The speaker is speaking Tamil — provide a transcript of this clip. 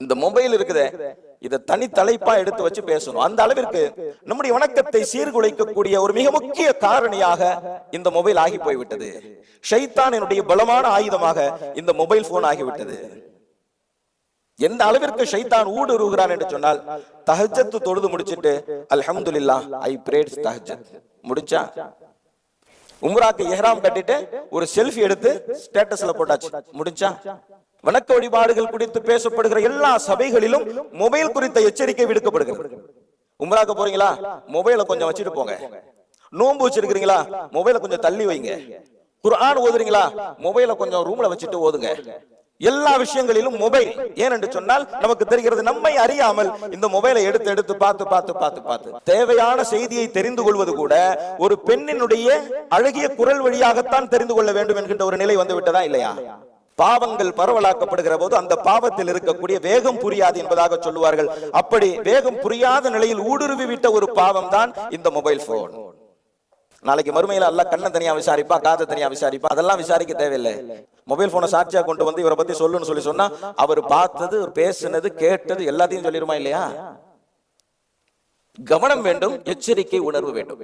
இந்த மொபைல் இருக்குதே, இதை தனி தலைப்பா எடுத்து வச்சு பேசணும். அந்த அளவிற்கு நம்முடைய வணக்கத்தை சீர்குலைக்கக்கூடிய ஒரு மிக முக்கிய காரணியாக இந்த மொபைல் ஆகி போய்விட்டது. ஷைத்தானினுடைய பலமான ஆயுதமாக இந்த மொபைல் போன் ஆகிவிட்டது. எந்த அளவிற்கு ஷைத்தான் ஊடுருவுகிறான் என்று சொன்னால், தஹஜ்ஜத் தொழுது முடிச்சிட்டு அல்ஹம்துலில்லாஹ் ஐ பிரேட் தஹஜ்ஜத் முடிச்சா, உம்ராக்கு இஹ்ராம் கட்டிட்டு ஒரு செல்ஃபி எடுத்து ஸ்டேட்டஸ்ல போட்டாச்சு முடிச்சா, வணக்க வழிபாடுகள் குறித்து பேசப்படுகிற எல்லா சபைகளிலும் மொபைல் குறித்த எச்சரிக்கை விடுக்கப்படுகிறது. உம்ராக்கு போறீங்களா, மொபைலை கொஞ்சம் வச்சுட்டு போங்க. நோன்பு வச்சிருக்கீங்களா, மொபைலை கொஞ்சம் தள்ளி வைங்க. குர்ஆன் ஓதுறீங்களா, மொபைலை கொஞ்சம் ரூம்ல வச்சுட்டு ஓதுங்க. எல்லா விஷயங்களிலும் மொபைல். ஏன் என்று சொன்னால், நமக்கு தெரிகிறது நம்மை அறியாமல் இந்த மொபைலை எடுத்து எடுத்து பார்த்து பார்த்து பார்த்து பார்த்து தேவையான செய்தியை தெரிந்து கொள்வது கூட ஒரு பெண்ணினுடைய அழகிய குரல் வழியாகத்தான் தெரிந்து கொள்ள வேண்டும் என்கின்ற ஒரு நிலை வந்து விட்டதா இல்லையா? பாவங்கள் பரவலாக்கப்படுகிற போது அந்த பாவத்தில் இருக்கக்கூடிய வேகம் புரியாது என்பதாக சொல்லுவார்கள். அப்படி வேகம் புரியாத நிலையில் ஊடுருவி விட்ட ஒரு பாவம் தான் இந்த மொபைல் போன். நாளைக்கு மறுமையில அல்லாஹ் கண்ணை தனியா விசாரிப்பா, காதை தனியா விசாரிப்பா. அதெல்லாம் விசாரிக்க தேவையில்லை. மொபைல் போனை சாட்சியா கொண்டு வந்து இவரை பத்தி சொல்லுன்னு சொன்னா, அவர் பார்த்தது, பேசினது, கேட்டது எல்லாத்தையும் சொல்லிருமா இல்லையா? கவனம் வேண்டும், எச்சரிக்கை உணர்வு வேண்டும்.